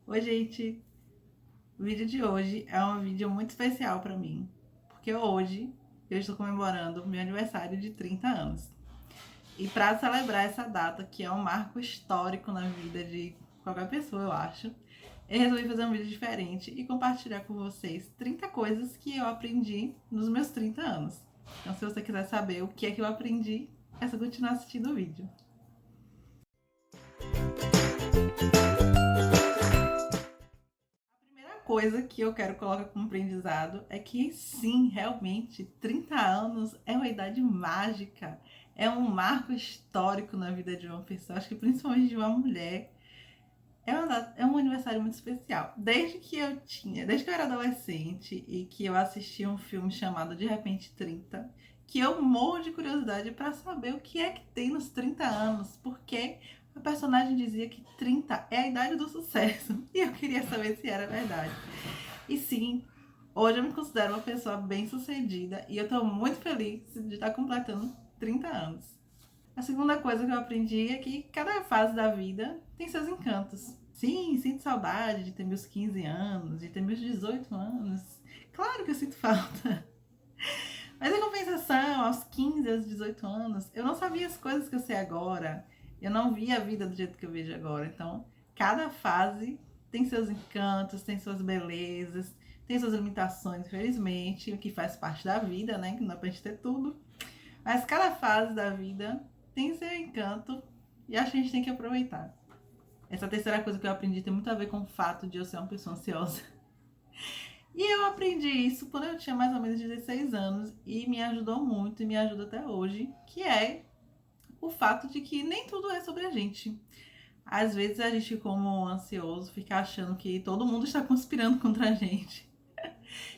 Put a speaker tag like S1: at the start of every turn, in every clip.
S1: Oi, gente! O vídeo de hoje é um vídeo muito especial para mim, porque hoje eu estou comemorando meu aniversário de 30 anos. E para celebrar essa data, que é um marco histórico na vida de qualquer pessoa, eu acho, eu resolvi fazer um vídeo diferente e compartilhar com vocês 30 coisas que eu aprendi nos meus 30 anos. Então, se você quiser saber o que é que eu aprendi, é só continuar assistindo o vídeo. Primeira coisa que eu quero colocar como aprendizado é que sim, realmente, 30 anos é uma idade mágica, é um marco histórico na vida de uma pessoa, acho que principalmente de uma mulher. É um aniversário muito especial. Desde que eu era adolescente e que eu assisti um filme chamado De Repente 30, que eu morro de curiosidade para saber o que é que tem nos 30 anos, porque a personagem dizia que 30 é a idade do sucesso e eu queria saber se era verdade. E sim, hoje eu me considero uma pessoa bem-sucedida e eu estou muito feliz de estar completando 30 anos. A segunda coisa que eu aprendi é que cada fase da vida tem seus encantos. Sim, sinto saudade de ter meus 15 anos, de ter meus 18 anos. Claro que eu sinto falta. Mas em compensação, aos 15, aos 18 anos, eu não sabia as coisas que eu sei agora. Eu não via a vida do jeito que eu vejo agora. Então, cada fase tem seus encantos, tem suas belezas, tem suas limitações, infelizmente, o que faz parte da vida, né? Que não dá pra gente ter tudo. Mas cada fase da vida tem seu encanto e acho que a gente tem que aproveitar. Essa terceira coisa que eu aprendi tem muito a ver com o fato de eu ser uma pessoa ansiosa. E eu aprendi isso quando eu tinha mais ou menos 16 anos e me ajudou muito e me ajuda até hoje, que é o fato de que nem tudo é sobre a gente. Às vezes a gente, como ansioso, fica achando que todo mundo está conspirando contra a gente,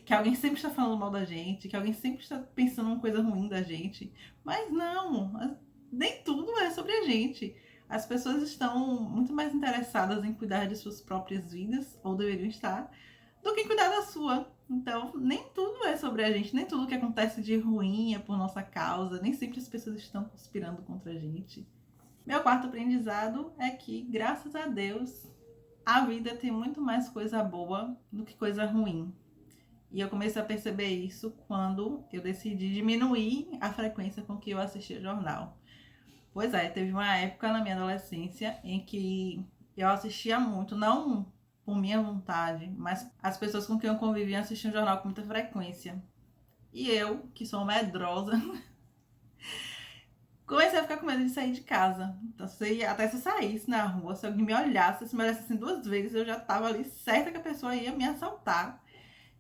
S1: que alguém sempre está falando mal da gente, que alguém sempre está pensando uma coisa ruim da gente. Mas não, nem tudo é sobre a gente. As pessoas estão muito mais interessadas em cuidar de suas próprias vidas, ou deveriam estar, do que cuidar da sua. Então, nem tudo é sobre a gente, nem tudo que acontece de ruim é por nossa causa, nem sempre as pessoas estão conspirando contra a gente. Meu quarto aprendizado é que, graças a Deus, a vida tem muito mais coisa boa do que coisa ruim. E eu comecei a perceber isso quando eu decidi diminuir a frequência com que eu assistia jornal. Pois é, teve uma época na minha adolescência em que eu assistia muito, não por minha vontade, mas as pessoas com quem eu convivia assistiam jornal com muita frequência. E eu, que sou medrosa, comecei a ficar com medo de sair de casa. Então, até se eu saísse na rua, se alguém me olhasse, se me olhasse assim 2 vezes, eu já tava ali certa que a pessoa ia me assaltar.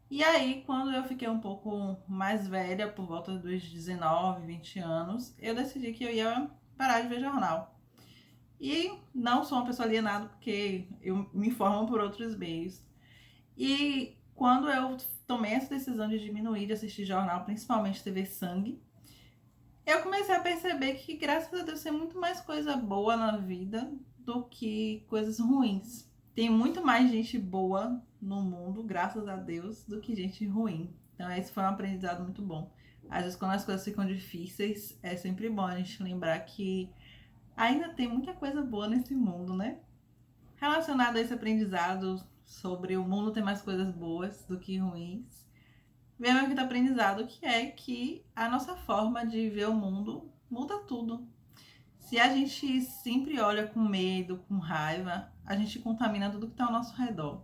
S1: E aí, quando eu fiquei um pouco mais velha, por volta dos 19, 20 anos, eu decidi que eu ia parar de ver jornal. E não sou uma pessoa alienada, porque eu me informo por outros meios. E quando eu tomei essa decisão de diminuir de assistir jornal, principalmente TV Sangue, eu comecei a perceber que, graças a Deus, tem muito mais coisa boa na vida do que coisas ruins. Tem muito mais gente boa no mundo, graças a Deus, do que gente ruim. Então, esse foi um aprendizado muito bom. Às vezes, quando as coisas ficam difíceis, é sempre bom a gente lembrar que ainda tem muita coisa boa nesse mundo, né? Relacionado a esse aprendizado sobre o mundo ter mais coisas boas do que ruins, vem meu quinto aprendizado, que é que a nossa forma de ver o mundo muda tudo. Se a gente sempre olha com medo, com raiva, a gente contamina tudo que está ao nosso redor.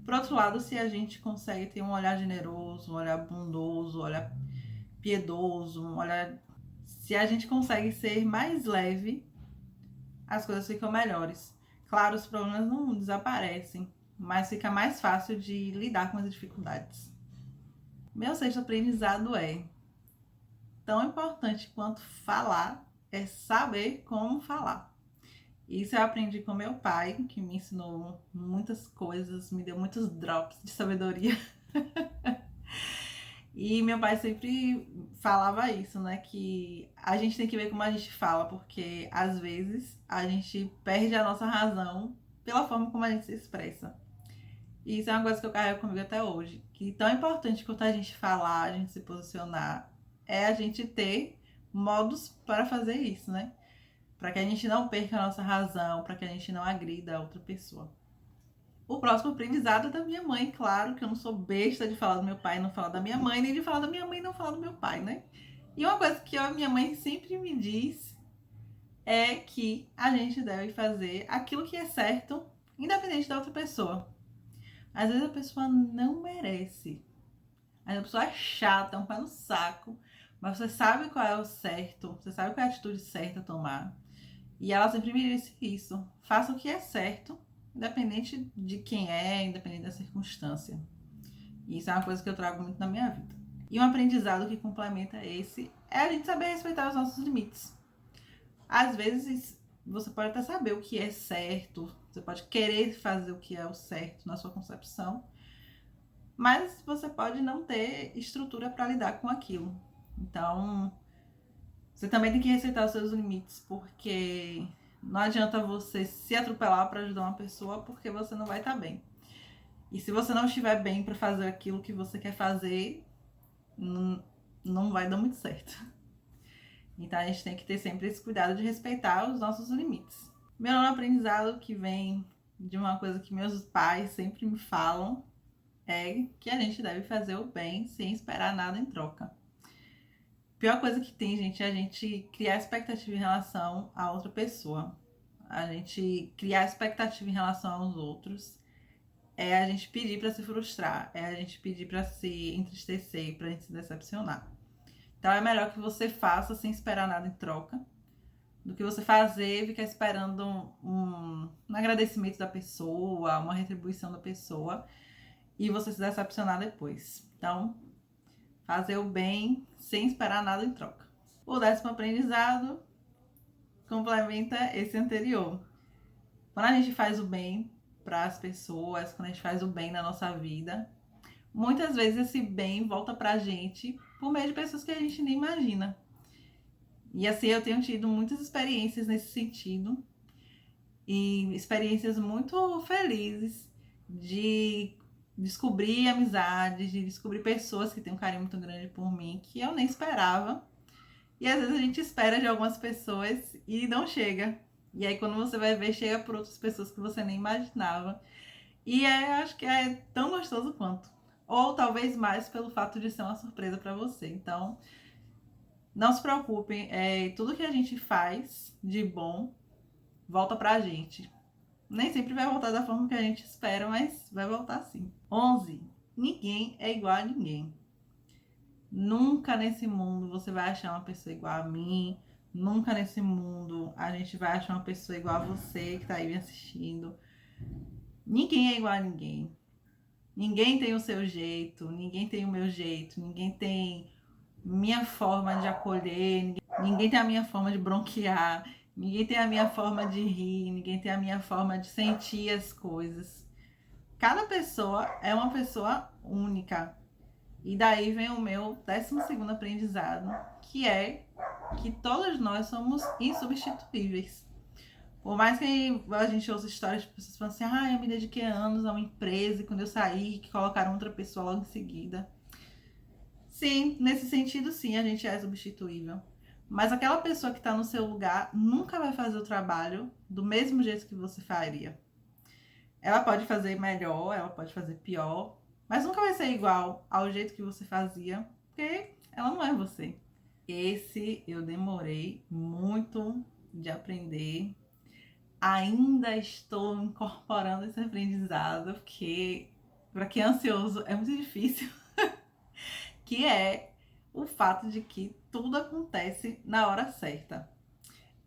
S1: Por outro lado, se a gente consegue ter um olhar generoso, um olhar bondoso, um olhar piedoso, um olhar... Se a gente consegue ser mais leve, as coisas ficam melhores. Claro, os problemas não desaparecem, mas fica mais fácil de lidar com as dificuldades. Meu sexto aprendizado é: tão importante quanto falar é saber como falar. Isso eu aprendi com meu pai, que me ensinou muitas coisas, me deu muitos drops de sabedoria. E meu pai sempre falava isso, né? Que a gente tem que ver como a gente fala, porque às vezes a gente perde a nossa razão pela forma como a gente se expressa. E isso é uma coisa que eu carrego comigo até hoje. Que tão importante quanto a gente falar, a gente se posicionar, é a gente ter modos para fazer isso, né? Para que a gente não perca a nossa razão, para que a gente não agrida a outra pessoa. O próximo aprendizado é da minha mãe, claro, que eu não sou besta de falar do meu pai e não falar da minha mãe, nem de falar da minha mãe e não falar do meu pai, né? E uma coisa que a minha mãe sempre me diz é que a gente deve fazer aquilo que é certo, independente da outra pessoa. Às vezes a pessoa não merece. Às vezes a pessoa é chata, é um pé no saco, mas você sabe qual é o certo, você sabe qual é a atitude certa a tomar. E ela sempre me disse isso. Faça o que é certo, independente de quem é, independente da circunstância. E isso é uma coisa que eu trago muito na minha vida. E um aprendizado que complementa esse é a gente saber respeitar os nossos limites. Às vezes, você pode até saber o que é certo, você pode querer fazer o que é o certo na sua concepção, mas você pode não ter estrutura para lidar com aquilo. Então, você também tem que respeitar os seus limites, porque não adianta você se atropelar para ajudar uma pessoa, porque você não vai estar bem. E se você não estiver bem para fazer aquilo que você quer fazer, não vai dar muito certo. Então a gente tem que ter sempre esse cuidado de respeitar os nossos limites. Meu nono aprendizado, que vem de uma coisa que meus pais sempre me falam, é que a gente deve fazer o bem sem esperar nada em troca. A pior coisa que tem, gente, é a gente criar expectativa em relação a outra pessoa. A gente criar expectativa em relação aos outros. É a gente pedir para se frustrar. É a gente pedir para se entristecer, para a gente se decepcionar. Então é melhor que você faça sem esperar nada em troca, do que você fazer e ficar esperando um agradecimento da pessoa, uma retribuição da pessoa e você se decepcionar depois. Então, fazer o bem sem esperar nada em troca. O 10º aprendizado complementa esse anterior. Quando a gente faz o bem para as pessoas, quando a gente faz o bem na nossa vida, muitas vezes esse bem volta pra gente por meio de pessoas que a gente nem imagina. E assim, eu tenho tido muitas experiências nesse sentido. E experiências muito felizes de descobrir amizades, de descobrir pessoas que têm um carinho muito grande por mim, que eu nem esperava. E às vezes a gente espera de algumas pessoas e não chega. E aí quando você vai ver, chega por outras pessoas que você nem imaginava. E acho que é tão gostoso quanto. Ou talvez mais pelo fato de ser uma surpresa para você. Então, não se preocupem, tudo que a gente faz de bom volta pra gente. Nem sempre vai voltar da forma que a gente espera, mas vai voltar sim. 11. Ninguém é igual a ninguém. Nunca nesse mundo você vai achar uma pessoa igual a mim. Nunca nesse mundo a gente vai achar uma pessoa igual a você que tá aí me assistindo. Ninguém é igual a ninguém. Ninguém tem o seu jeito, ninguém tem o meu jeito, ninguém tem minha forma de acolher, ninguém tem a minha forma de bronquear, ninguém tem a minha forma de rir, ninguém tem a minha forma de sentir as coisas. Cada pessoa é uma pessoa única. E daí vem o meu 12º aprendizado, que é que todos nós somos insubstituíveis. Por mais que a gente ouça histórias de pessoas falando assim, eu me dediquei anos a uma empresa e quando eu saí, que colocaram outra pessoa logo em seguida. Sim, nesse sentido sim, a gente é substituível. Mas aquela pessoa que está no seu lugar nunca vai fazer o trabalho do mesmo jeito que você faria. Ela pode fazer melhor, ela pode fazer pior, mas nunca vai ser igual ao jeito que você fazia, porque ela não é você. Esse eu demorei muito de aprender. Ainda estou incorporando esse aprendizado, porque para quem é ansioso é muito difícil. Que é o fato de que tudo acontece na hora certa.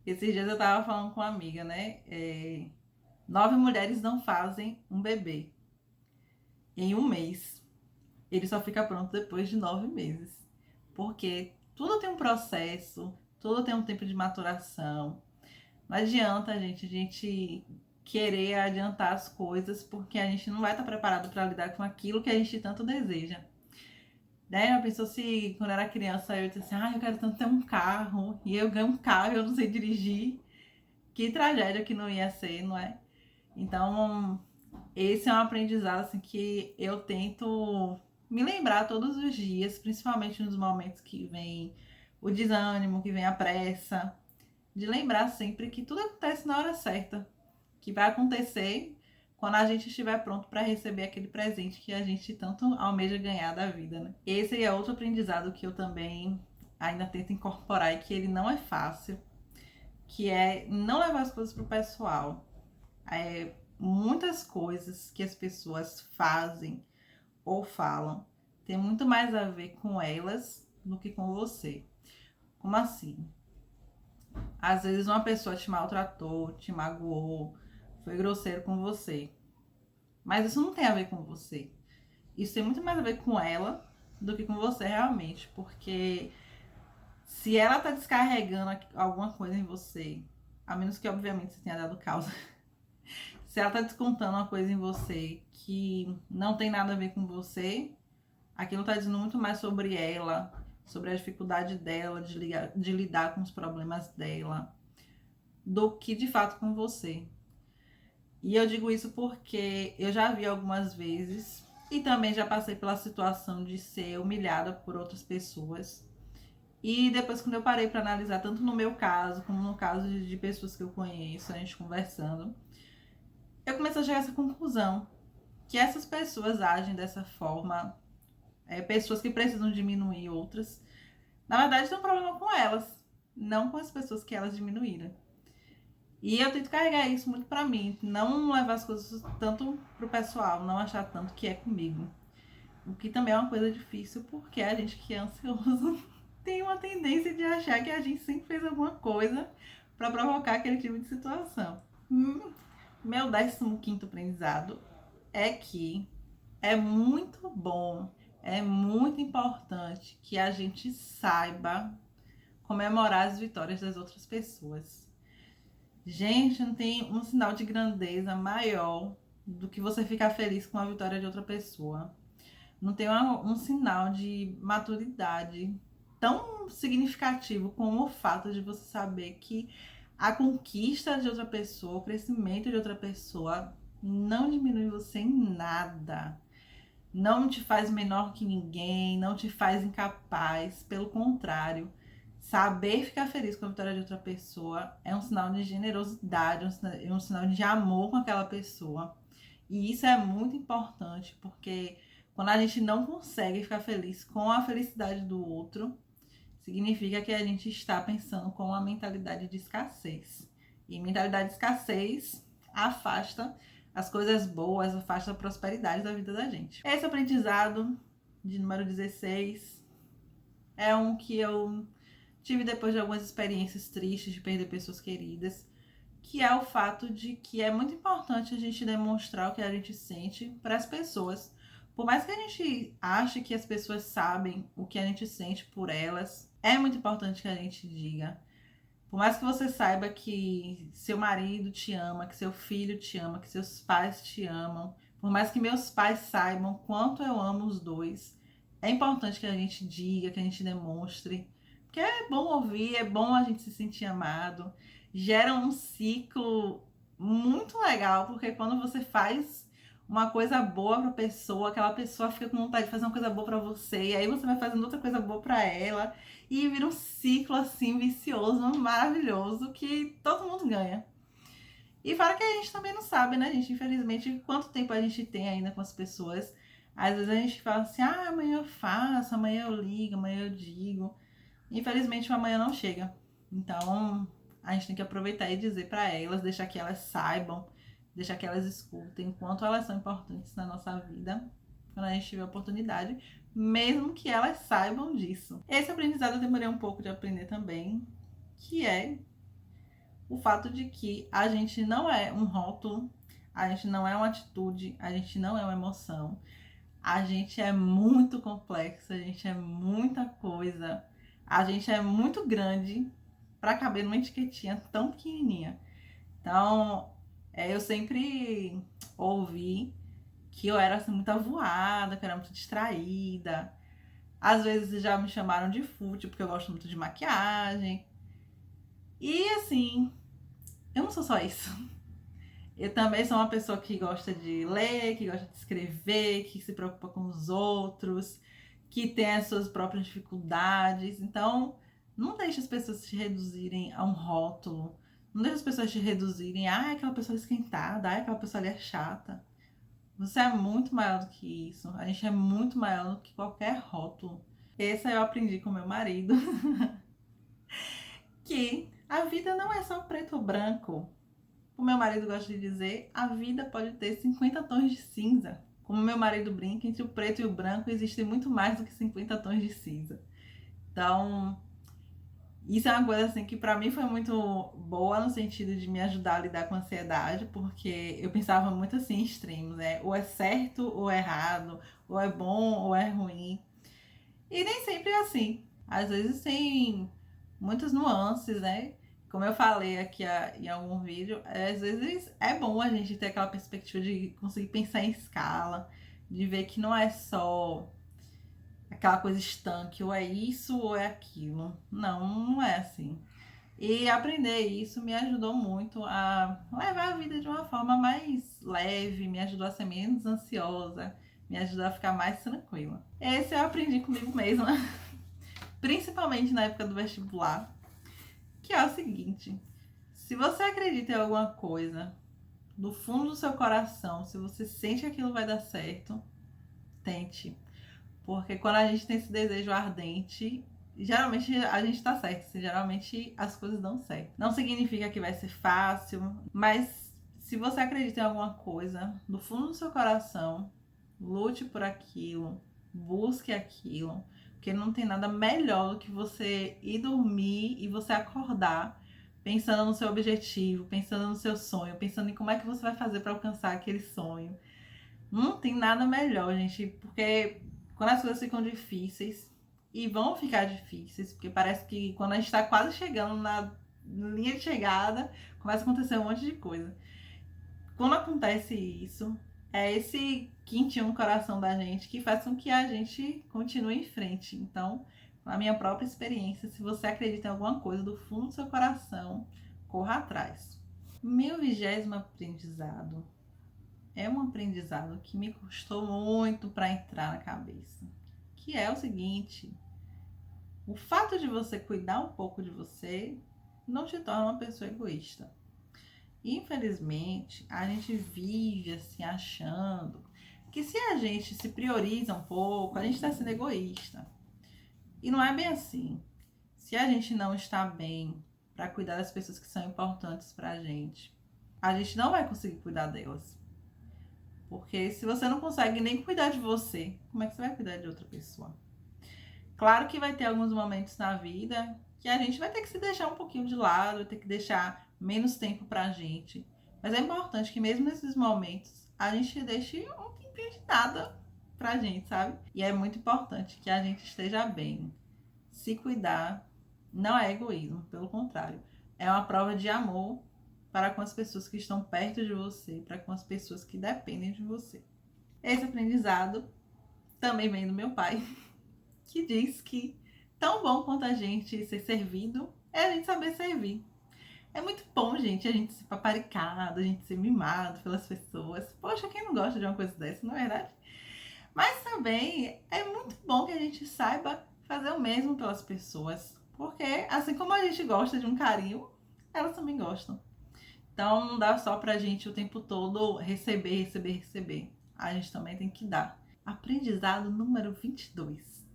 S1: Esses dias eu tava falando com uma amiga, né? 9 mulheres não fazem um bebê em um mês. Ele só fica pronto depois de 9 meses. Porque tudo tem um processo, tudo tem um tempo de maturação. Não adianta a gente querer adiantar as coisas, porque a gente não vai estar preparado para lidar com aquilo que a gente tanto deseja. Né? A pessoa se, quando era criança, eu disse assim, eu quero tanto ter um carro, e eu ganho um carro e eu não sei dirigir. Que tragédia que não ia ser, não é? Então, esse é um aprendizado assim, que eu tento me lembrar todos os dias, principalmente nos momentos que vem o desânimo, que vem a pressa, de lembrar sempre que tudo acontece na hora certa, que vai acontecer quando a gente estiver pronto para receber aquele presente que a gente tanto almeja ganhar da vida, né? Esse é outro aprendizado que eu também ainda tento incorporar e que ele não é fácil, que é não levar as coisas pro pessoal. Muitas coisas que as pessoas fazem ou falam tem muito mais a ver com elas do que com você. Como assim? Às vezes uma pessoa te maltratou, te magoou, foi grosseiro com você. Mas isso não tem a ver com você. Isso tem muito mais a ver com ela do que com você realmente. Porque se ela tá descarregando alguma coisa em você, a menos que obviamente você tenha dado causa, se ela tá descontando uma coisa em você que não tem nada a ver com você, aquilo tá dizendo muito mais sobre ela, sobre a dificuldade dela de lidar com os problemas dela, do que de fato com você. E eu digo isso porque eu já vi algumas vezes e também já passei pela situação de ser humilhada por outras pessoas. E depois, quando eu parei para analisar, tanto no meu caso como no caso de pessoas que eu conheço, a gente conversando, eu comecei a chegar a essa conclusão, que essas pessoas agem dessa forma, pessoas que precisam diminuir outras, na verdade tem um problema com elas, não com as pessoas que elas diminuíram. E eu tento carregar isso muito pra mim, não levar as coisas tanto pro pessoal, não achar tanto que é comigo. O que também é uma coisa difícil, porque a gente que é ansioso tem uma tendência de achar que a gente sempre fez alguma coisa pra provocar aquele tipo de situação. Meu 15º aprendizado é que é muito bom, é muito importante que a gente saiba comemorar as vitórias das outras pessoas. Gente, não tem um sinal de grandeza maior do que você ficar feliz com a vitória de outra pessoa. Não tem um sinal de maturidade tão significativo como o fato de você saber que a conquista de outra pessoa, o crescimento de outra pessoa não diminui você em nada. Não te faz menor que ninguém, não te faz incapaz. Pelo contrário, saber ficar feliz com a vitória de outra pessoa é um sinal de generosidade, é um sinal de amor com aquela pessoa. E isso é muito importante, porque quando a gente não consegue ficar feliz com a felicidade do outro, significa que a gente está pensando com uma mentalidade de escassez. E mentalidade de escassez afasta as coisas boas, afasta a prosperidade da vida da gente. Esse aprendizado de número 16 é um que eu tive depois de algumas experiências tristes de perder pessoas queridas, que é o fato de que é muito importante a gente demonstrar o que a gente sente para as pessoas. Por mais que a gente ache que as pessoas sabem o que a gente sente por elas, é muito importante que a gente diga. Por mais que você saiba que seu marido te ama, que seu filho te ama, que seus pais te amam, por mais que meus pais saibam quanto eu amo os dois, é importante que a gente diga, que a gente demonstre. Porque é bom ouvir, é bom a gente se sentir amado. Gera um ciclo muito legal, porque quando você faz uma coisa boa pra pessoa, aquela pessoa fica com vontade de fazer uma coisa boa pra você, e aí você vai fazendo outra coisa boa pra ela, e vira um ciclo assim vicioso, maravilhoso, que todo mundo ganha. E fora que a gente também não sabe, né, gente? Infelizmente, quanto tempo a gente tem ainda com as pessoas. Às vezes a gente fala assim, amanhã eu faço, amanhã eu ligo, amanhã eu digo. Infelizmente, o amanhã não chega. Então, a gente tem que aproveitar e dizer pra elas, deixar que elas saibam, deixar que elas escutem quanto elas são importantes na nossa vida, quando a gente tiver oportunidade, mesmo que elas saibam disso. Esse aprendizado eu demorei um pouco de aprender também, que é o fato de que a gente não é um rótulo, a gente não é uma atitude, a gente não é uma emoção. A gente é muito complexo, a gente é muita coisa, a gente é muito grande para caber numa etiquetinha tão pequenininha. Então, eu sempre ouvi que eu era assim, muito avoada, que eu era muito distraída. Às vezes já me chamaram de fútil, porque eu gosto muito de maquiagem. E assim, eu não sou só isso. Eu também sou uma pessoa que gosta de ler, que gosta de escrever, que se preocupa com os outros, que tem as suas próprias dificuldades. Então, não deixe as pessoas te reduzirem a um rótulo. Não deixa as pessoas te reduzirem. Ah, aquela pessoa é esquentada. Ah, aquela pessoa ali é chata. Você é muito maior do que isso. A gente é muito maior do que qualquer rótulo. Esse eu aprendi com meu marido. Que a vida não é só preto ou branco. O meu marido gosta de dizer, a vida pode ter 50 tons de cinza. Como meu marido brinca, entre o preto e o branco existe muito mais do que 50 tons de cinza. Então, isso é uma coisa assim que pra mim foi muito boa no sentido de me ajudar a lidar com a ansiedade, porque eu pensava muito assim em extremos, né? Ou é certo ou é errado, ou é bom ou é ruim. E nem sempre é assim. Às vezes tem muitas nuances, né? Como eu falei aqui em algum vídeo, às vezes é bom a gente ter aquela perspectiva de conseguir pensar em escala, de ver que não é só aquela coisa estanque, ou é isso ou é aquilo. Não, não é assim. E aprender isso me ajudou muito a levar a vida de uma forma mais leve, me ajudou a ser menos ansiosa, me ajudou a ficar mais tranquila. Esse eu aprendi comigo mesma, principalmente na época do vestibular, que é o seguinte: se você acredita em alguma coisa, do fundo do seu coração, se você sente que aquilo vai dar certo, tente. Porque quando a gente tem esse desejo ardente, geralmente a gente tá certo, assim, geralmente as coisas dão certo. Não significa que vai ser fácil, mas se você acredita em alguma coisa, do fundo do seu coração, lute por aquilo, busque aquilo, porque não tem nada melhor do que você ir dormir e você acordar pensando no seu objetivo, pensando no seu sonho, pensando em como é que você vai fazer para alcançar aquele sonho. Não tem nada melhor, gente, porque quando as coisas ficam difíceis, e vão ficar difíceis, porque parece que quando a gente está quase chegando na linha de chegada, começa a acontecer um monte de coisa. Quando acontece isso, é esse quentinho no coração da gente que faz com que a gente continue em frente. Então, na minha própria experiência, se você acredita em alguma coisa do fundo do seu coração, corra atrás. Meu 20º aprendizado é um aprendizado que me custou muito para entrar na cabeça, que é o seguinte: o fato de você cuidar um pouco de você não te torna uma pessoa egoísta. Infelizmente, a gente vive assim achando que se a gente se prioriza um pouco, a gente está sendo egoísta. E não é bem assim. Se a gente não está bem para cuidar das pessoas que são importantes para a gente não vai conseguir cuidar delas. Porque se você não consegue nem cuidar de você, como é que você vai cuidar de outra pessoa? Claro que vai ter alguns momentos na vida que a gente vai ter que se deixar um pouquinho de lado, vai ter que deixar menos tempo pra gente. Mas é importante que mesmo nesses momentos a gente deixe um tempinho de nada pra gente, sabe? E é muito importante que a gente esteja bem. Se cuidar não é egoísmo, pelo contrário. É uma prova de amor para com as pessoas que estão perto de você, para com as pessoas que dependem de você. Esse aprendizado também vem do meu pai, que diz que tão bom quanto a gente ser servido é a gente saber servir. É muito bom, gente, a gente ser paparicado, a gente ser mimado pelas pessoas. Poxa, quem não gosta de uma coisa dessa, não é verdade? Mas também é muito bom que a gente saiba fazer o mesmo pelas pessoas. Porque assim como a gente gosta de um carinho, elas também gostam. Então não dá só pra gente o tempo todo receber, receber, receber. A gente também tem que dar. Aprendizado número 22.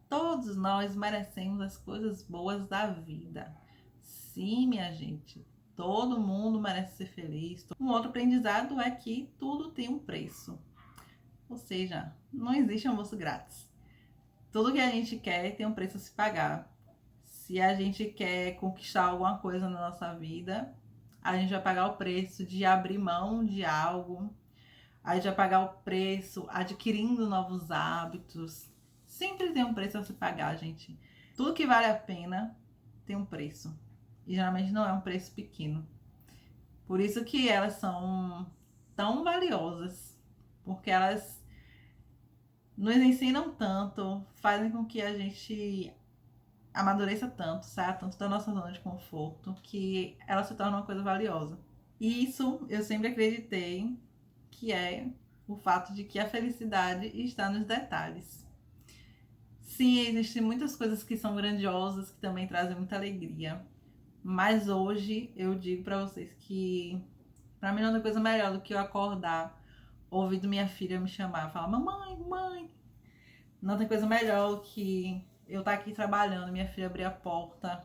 S1: Todos nós merecemos as coisas boas da vida. Sim, minha gente. Todo mundo merece ser feliz. Um outro aprendizado é que tudo tem um preço. Ou seja, não existe almoço grátis. Tudo que a gente quer tem um preço a se pagar. Se a gente quer conquistar alguma coisa na nossa vida, a gente vai pagar o preço de abrir mão de algo. A gente vai pagar o preço adquirindo novos hábitos. Sempre tem um preço a se pagar, gente. Tudo que vale a pena tem um preço. E geralmente não é um preço pequeno. Por isso que elas são tão valiosas. Porque elas nos ensinam tanto, fazem com que a gente amadureça tanto, saia tanto da nossa zona de conforto, que ela se torna uma coisa valiosa. E isso eu sempre acreditei que é o fato de que a felicidade está nos detalhes. Sim, existem muitas coisas que são grandiosas, que também trazem muita alegria, Mas hoje eu digo pra vocês que pra mim não tem coisa melhor do que eu acordar ouvindo minha filha me chamar, falar mamãe, mãe. Não tem coisa melhor do que eu estar aqui trabalhando, minha filha abrir a porta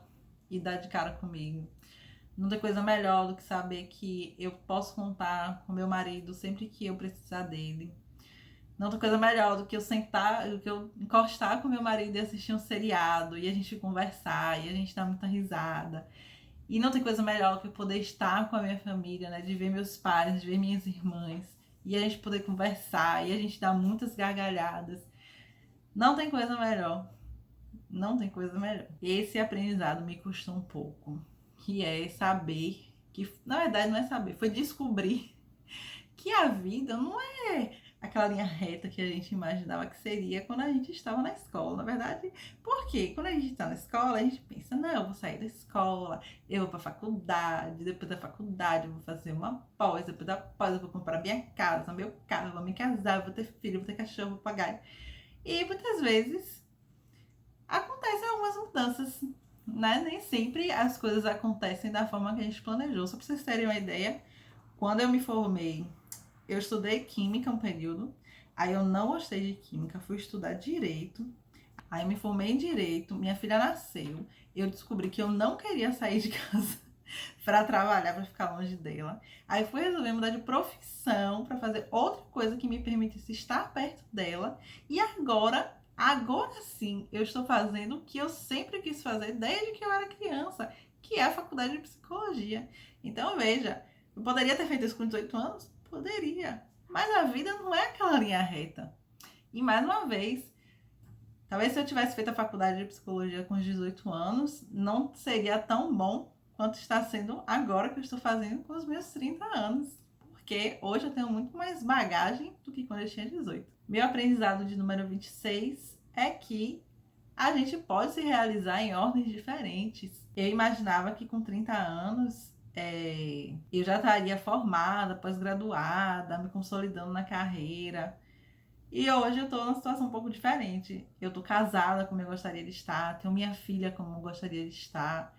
S1: e dar de cara comigo. Não tem coisa melhor do que saber que eu posso contar com meu marido sempre que eu precisar dele. Não tem coisa melhor do que eu sentar, do que eu encostar com meu marido e assistir um seriado e a gente conversar e a gente dar muita risada. E não tem coisa melhor do que eu poder estar com a minha família, né? De ver meus pais, de ver minhas irmãs e a gente poder conversar e a gente dar muitas gargalhadas. Não tem coisa melhor. Não tem coisa melhor. Esse aprendizado me custou um pouco, que é saber que, na verdade, não é saber, foi descobrir que a vida não é aquela linha reta que a gente imaginava que seria quando a gente estava na escola. Na verdade, porque quando a gente está na escola, a gente pensa, não, eu vou sair da escola, eu vou para a faculdade, depois da faculdade eu vou fazer uma pós, depois da pós eu vou comprar minha casa, meu carro, eu vou me casar, eu vou ter filho, eu vou ter cachorro, vou pagar. E muitas vezes acontecem algumas mudanças, né? Nem sempre as coisas acontecem da forma que a gente planejou. Só para vocês terem uma ideia, quando eu me formei, eu estudei química um período, aí eu não gostei de química, fui estudar direito, aí eu me formei em direito, minha filha nasceu, eu descobri que eu não queria sair de casa para trabalhar, para ficar longe dela. Aí fui resolver mudar de profissão para fazer outra coisa que me permitisse estar perto dela. E agora sim, eu estou fazendo o que eu sempre quis fazer desde que eu era criança, que é a faculdade de psicologia. Então veja, eu poderia ter feito isso com 18 anos? Poderia. Mas a vida não é aquela linha reta. E mais uma vez, talvez se eu tivesse feito a faculdade de psicologia com os 18 anos, não seria tão bom quanto está sendo agora que eu estou fazendo com os meus 30 anos. Porque hoje eu tenho muito mais bagagem do que quando eu tinha 18. Meu aprendizado de número 26 é que a gente pode se realizar em ordens diferentes. Eu imaginava que com 30 anos eu já estaria formada, pós-graduada, me consolidando na carreira. E hoje eu tô numa situação um pouco diferente. Eu tô casada como eu gostaria de estar, tenho minha filha como eu gostaria de estar,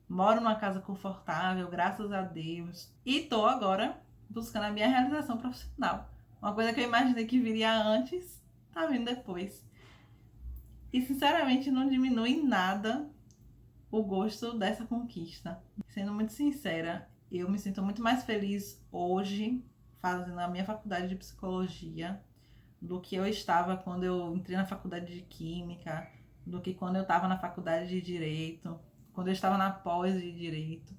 S1: moro numa casa confortável, graças a Deus. E tô agora buscando a minha realização profissional. Uma coisa que eu imaginei que viria antes, tá vindo depois. E sinceramente não diminui em nada o gosto dessa conquista. Sendo muito sincera, eu me sinto muito mais feliz hoje fazendo a minha faculdade de psicologia do que eu estava quando eu entrei na faculdade de química, do que quando eu estava na faculdade de direito, quando eu estava na pós de direito.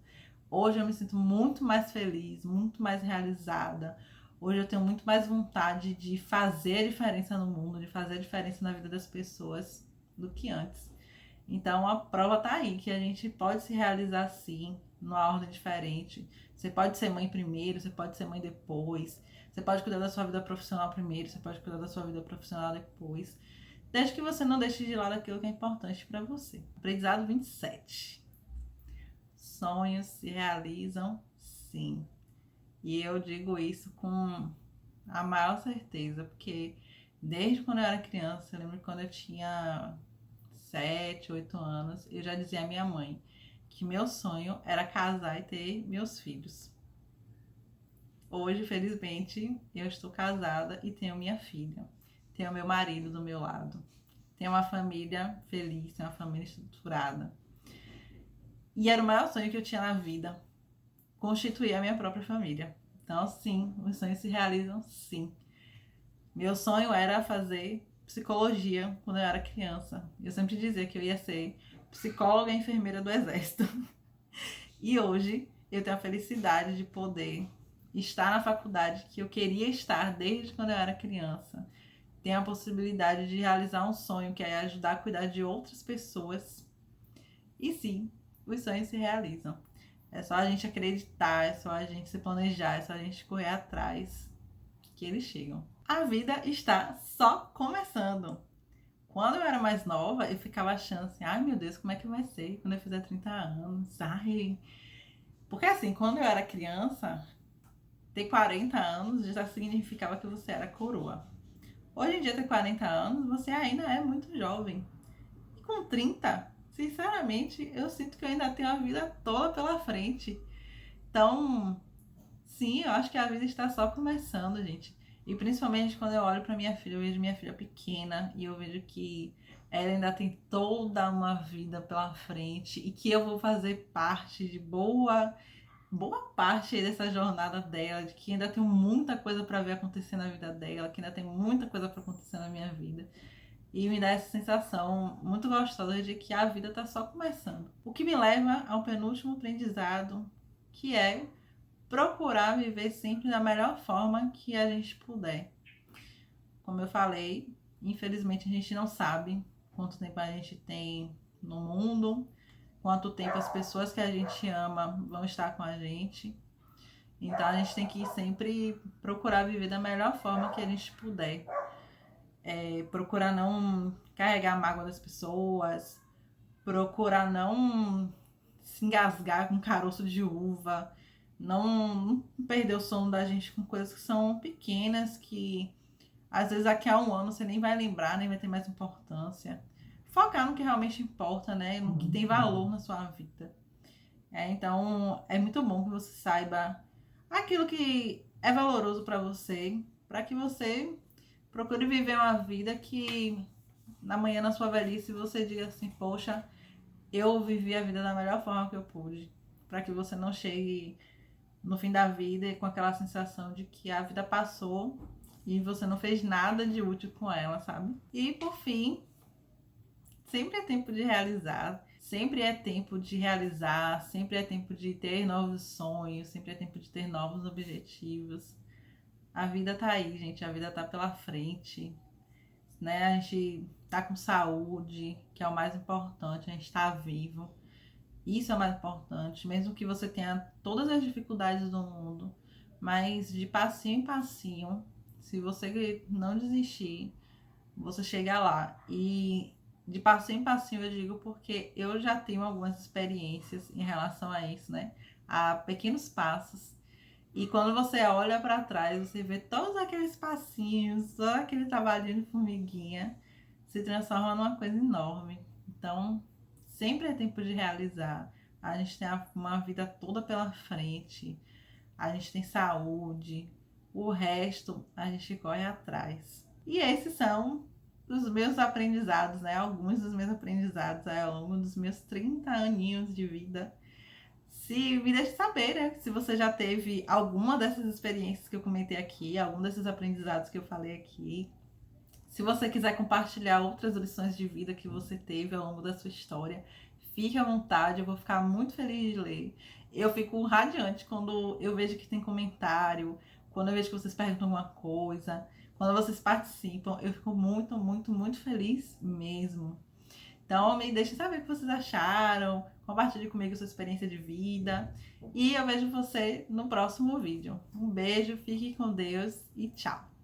S1: Hoje eu me sinto muito mais feliz, muito mais realizada. Hoje eu tenho muito mais vontade de fazer a diferença no mundo, de fazer a diferença na vida das pessoas do que antes. Então a prova tá aí, que a gente pode se realizar sim, numa ordem diferente. Você pode ser mãe primeiro, você pode ser mãe depois. Você pode cuidar da sua vida profissional primeiro, você pode cuidar da sua vida profissional depois. Desde que você não deixe de lado aquilo que é importante para você. Aprendizado 27. Sonhos se realizam sim. E eu digo isso com a maior certeza, porque desde quando eu era criança, eu lembro quando eu tinha 7, 8 anos, eu já dizia à minha mãe que meu sonho era casar e ter meus filhos. Hoje, felizmente, eu estou casada e tenho minha filha. Tenho meu marido do meu lado. Tenho uma família feliz, tenho uma família estruturada. E era o maior sonho que eu tinha na vida, constituir a minha própria família. Então, sim, os sonhos se realizam, sim. Meu sonho era fazer psicologia quando eu era criança. Eu sempre dizia que eu ia ser psicóloga e enfermeira do exército. E hoje eu tenho a felicidade de poder estar na faculdade que eu queria estar desde quando eu era criança. Tenho a possibilidade de realizar um sonho que é ajudar a cuidar de outras pessoas. E sim, os sonhos se realizam. É só a gente acreditar, é só a gente se planejar, é só a gente correr atrás que eles chegam. A vida está só começando. Quando eu era mais nova, eu ficava achando assim, ai meu Deus, como é que vai ser quando eu fizer 30 anos? Ai. Porque assim, quando eu era criança, ter 40 anos já significava que você era coroa. Hoje em dia, ter 40 anos, você ainda é muito jovem. E com 30, sinceramente, eu sinto que eu ainda tenho a vida toda pela frente. Então, sim, eu acho que a vida está só começando, gente. E principalmente quando eu olho para minha filha, eu vejo minha filha pequena e eu vejo que ela ainda tem toda uma vida pela frente e que eu vou fazer parte de boa parte aí dessa jornada dela, de que ainda tem muita coisa para ver acontecer na vida dela, que ainda tem muita coisa para acontecer na minha vida. E me dá essa sensação muito gostosa de que a vida está só começando. O que me leva ao penúltimo aprendizado, que é procurar viver sempre da melhor forma que a gente puder. Como eu falei, infelizmente a gente não sabe quanto tempo a gente tem no mundo, quanto tempo as pessoas que a gente ama vão estar com a gente. Então a gente tem que sempre procurar viver da melhor forma que a gente puder. Procurar não carregar a mágoa das pessoas, procurar não se engasgar com caroço de uva, não perder o sono da gente com coisas que são pequenas, que às vezes daqui a um ano você nem vai lembrar, nem vai ter mais importância. Focar no que realmente importa, né? No que tem valor na sua vida. Então, é muito bom que você saiba aquilo que é valoroso para você, para que você procure viver uma vida que amanhã na sua velhice você diga assim, poxa, eu vivi a vida da melhor forma que eu pude, para que você não chegue no fim da vida com aquela sensação de que a vida passou e você não fez nada de útil com ela, sabe? E por fim, sempre é tempo de realizar, sempre é tempo de realizar, sempre é tempo de ter novos sonhos, sempre é tempo de ter novos objetivos. A vida tá aí, gente, a vida tá pela frente, né? A gente tá com saúde, que é o mais importante, a gente tá vivo. Isso é o mais importante, mesmo que você tenha todas as dificuldades do mundo, mas de passinho em passinho, se você não desistir, você chega lá. E de passinho em passinho eu digo porque eu já tenho algumas experiências em relação a isso, né? A pequenos passos. E quando você olha para trás, você vê todos aqueles passinhos, todo aquele trabalhinho de formiguinha, se transforma numa coisa enorme. Então, sempre é tempo de realizar. A gente tem uma vida toda pela frente, a gente tem saúde, o resto a gente corre atrás. E esses são os meus aprendizados, né? Alguns dos meus aprendizados ao longo dos meus 30 aninhos de vida. Se me deixe saber, né? Se você já teve alguma dessas experiências que eu comentei aqui, algum desses aprendizados que eu falei aqui. Se você quiser compartilhar outras lições de vida que você teve ao longo da sua história, fique à vontade, eu vou ficar muito feliz de ler. Eu fico radiante quando eu vejo que tem comentário, quando eu vejo que vocês perguntam alguma coisa, quando vocês participam, eu fico muito, muito, muito feliz mesmo. Então, me deixe saber o que vocês acharam, compartilhe comigo sua experiência de vida e eu vejo você no próximo vídeo. Um beijo, fique com Deus e tchau!